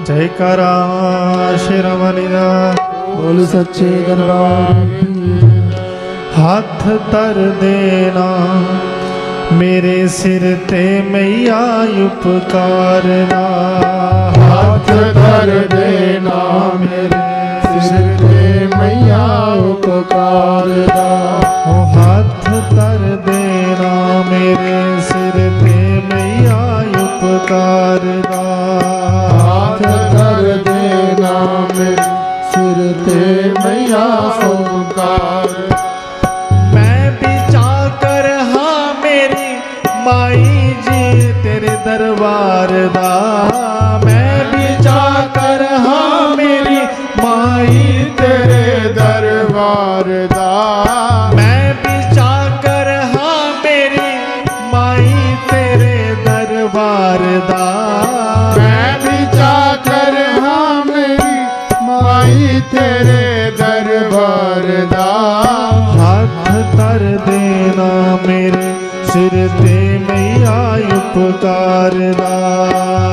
जयकारा शेरवाली दा बोल सच्चे दरबार की। हाथ धर देना मेरे सिर ते मैया उपकारना। हाथ धर देना मेरे सिर पे मैया उपकारना। हाथ धर देना मेरे सिर पे मैया उपकारना। हाथ धर देना मेरे सिर पे मैया उपकार। मैं भी चाकर हाँ मेरी माई जी तेरे दरबार दा। मैं भी चाकर हाँ मेरी माई तेरे दरबार दा। मैं भी चाकर हाँ मेरी माई तेरे दरबार दा। मैं भी चाकर हाँ मेरी माई तेरे दरबार दा। हाथ धर देना मेरे सिर ते मैया उपकारना।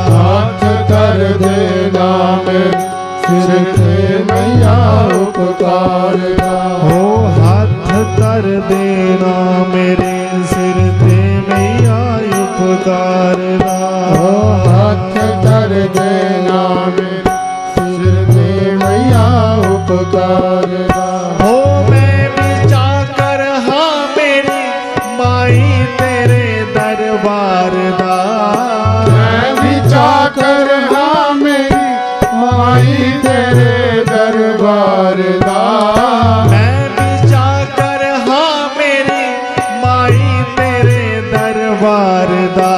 हाथ धर देना मेरे सिर पे मैया उपकारना। हो हाथ धर देना मेरे सिर ते मैया उपकारना। ओ हाथ धर देना मेरे सिर पे मैया उपकारना। हो मैं भी चाकर हाँ मेरी माई तेरे दरबार दा। मैं भी चाकर हाँ मेरी माई तेरे दरबार दा। मैं भी चाकर हाँ मेरी माई तेरे दरबार दा।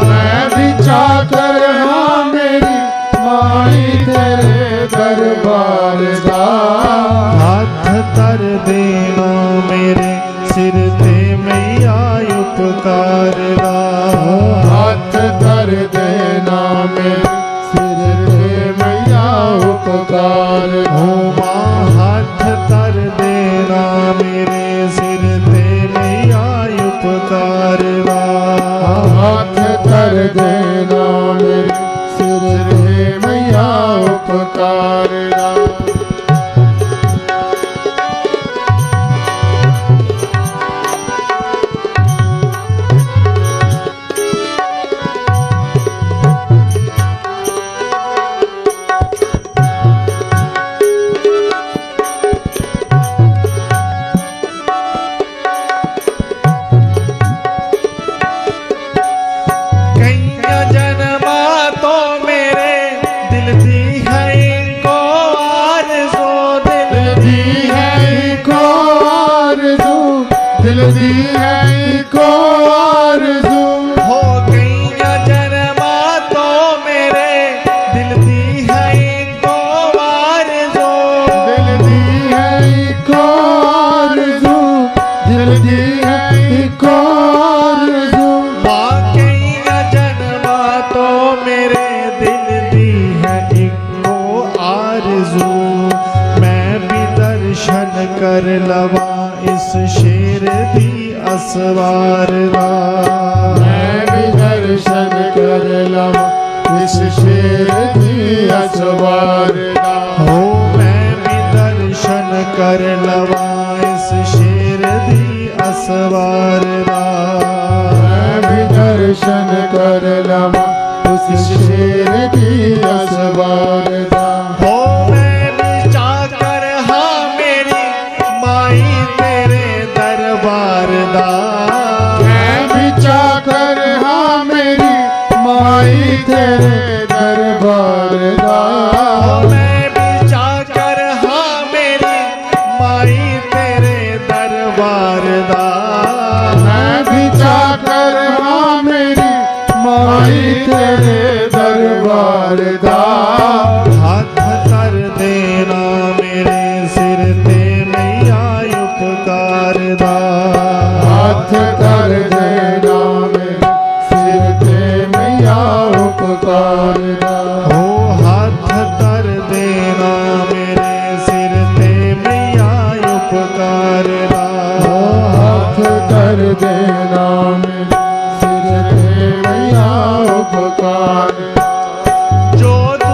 मैं भी चाकर हाँ मेरी माई तेरे दरबार दा। हाथ धर देना मेरे सिर ते मैया उपकारना। हाथ धर देना मेरे सिर पे मैया उपकार। हो माँ हाथ धर देना मेरे सिर ते मैया उपकारना। हाथ धर देना मेरे सिर पे मैया उपकारना। कईया जन्मा तो मेरे दिल दी है इनको आरज़ू। दिल दी है को आरज़ू। दिल दी है को आरज़ू। हो कईया जन्मा तो मेरे दिल दी है इनको आरज़ू। दिल दी है को आरज़ू। दिल दी है को आरज़ू। कईया जन्मा तो मेरे दिल दी है इनको आरज़ू। मैं भी दर्शन कर लवा इस शेर दी असवार दा। मैं भी दर्शन कर लवा इस शेर दी असवार दा। हो मैं भी दर्शन कर लवा इस शेर दी असवार दा। मैं भी दर्शन कर लवा उस शेर की असवार दा। हो मैं भी चाकर हाँ मेरी माई तेरे दरबार दा। मैं भी चाकर हाँ मेरी माई तेरे दरबार दा। मैं भी चाकर हाँ मेरी माई तेरे दरबार दा। मैं भी चाकर हाँ मेरी माई तेरे दरबार दा। हाथ धर देना मेरे सिर ते मैया उपकारना। हाथ धर देना मेरे सिर पे मैया उपकारना। हो हाथ धर देना मेरे सिर ते मैया उपकारना। हाथ धर देना मेरे सिर पे मैया उपकार। जो तू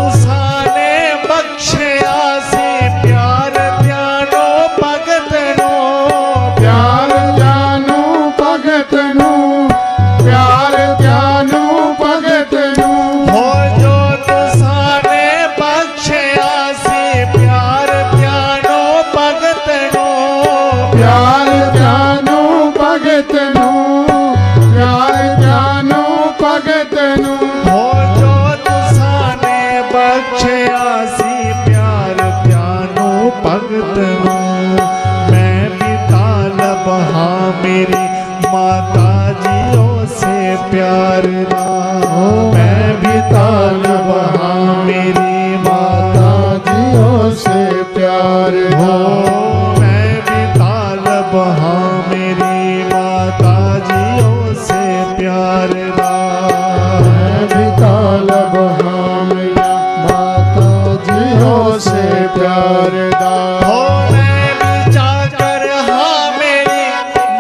प्यार दा हो मैं बिचा कर हाँ मेरी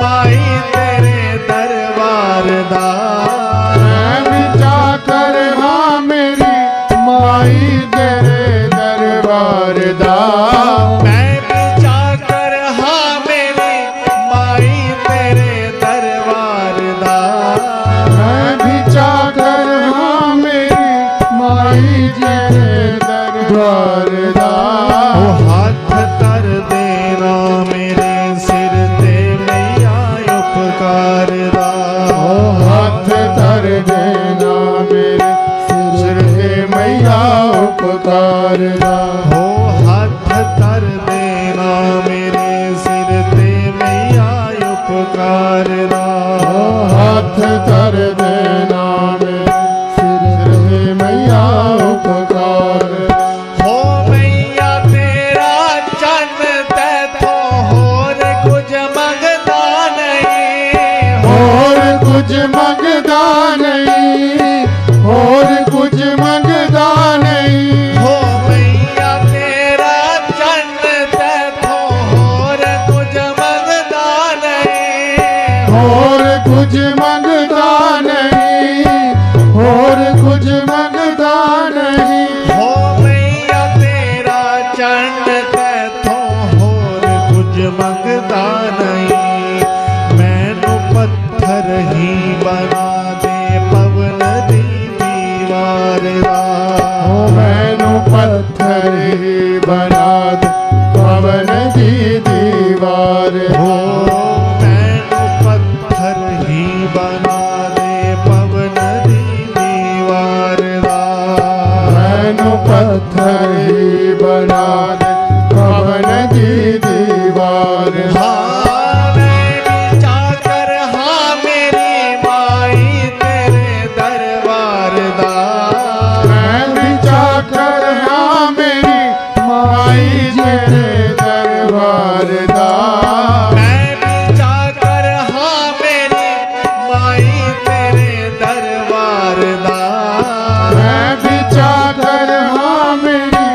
माई तेरे दरबार दा मैं बिचा कर हाँ मेरी माई तेरे दरबार दा मैं बिचा कर हाँ मेरी माई तेरे दरबार दा मैं बिचा कर हाँ मेरी माई तेरे दरबार दा ओ हाथ कर देना मेरे सिर ते मैया उपकार दा ओ हाथ कर देना मेरे सिर ते मैया उपकार दा हो हाथ कर देना मेरे सिर ते मैया उपकार दा ओ हाथ कर देना मेरे सिर ते मैया उपकार हो मैया तेरा चन तैथो होर कुछ मंगदा नहीं और कुछ मंगदा नहीं और कुछ मंगदा नहीं हो मैया तेरा चन तैथो होर कुछ मंगदा नहीं और कुछ मंगदा नहीं और कुछ मंगदा नहीं हो मैया तेरा चन तैथो होर कुछ मंगदा नहीं मैनू पत्थर ही बना दे पवन दी दीवार दा ओ मैनू पत्थर ही बना दे पवन दी दीवार हो मैनू पत्थर ही बना दे पवन दी दीवार दा मैनू पत्थर ही बना दे पवन दी दीवार हाँ मैं बिचा कर हाँ मेरी माई तेरे दरबार दा मैं बिचा कर हाँ मेरी माई तेरे दरबार दा मैं बिचा कर हाँ मेरी माई तेरे दरबार दा मैं बिचा कर हाँ मेरी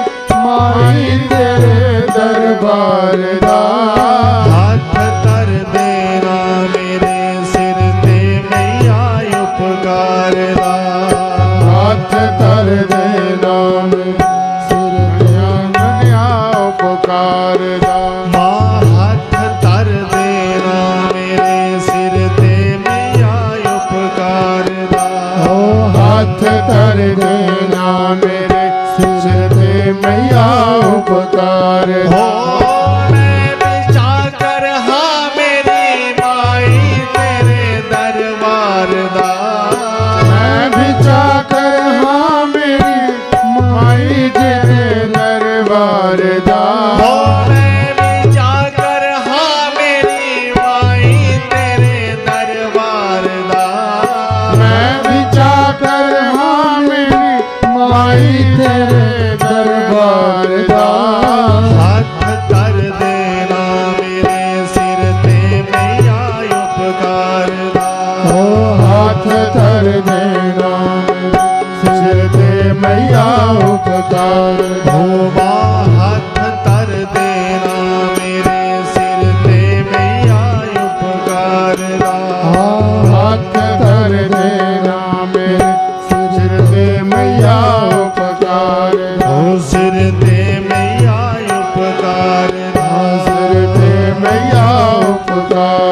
माई तेरे दरबार दा हाथ कर देना मेरे सिर ते मैया उपकार दा हाथ कर देना मेरे सिर मैया उपकार दा माँ हाथ कर देना मेरे सिर ते मैया उपकार दा ओ हाथ कर देना मेरे सिर पे मैया उपकार हो मैं बिचा कर हाँ मेरी माई तेरे दरबार दा मैं बिचा कर हाँ मेरी माई तेरे दरबार दा हो मैं बिचा कर हाँ मेरी माई तेरे दरबार दा मैं बिचा कर हाँ मेरी माई तेरे दरबार दा हाथ कर देना मेरे सिर ते मैया उपकार दा ओ हाथ कर देना मेरे सिर पे मैया उपकार हो माँ हाथ कर देना मेरे सिर ते मैया उपकार दा हाथ कर देना मेरे सिर पे मैया उपकार हो सिर ते मैया उपकार दा सिर पे मैया उपकार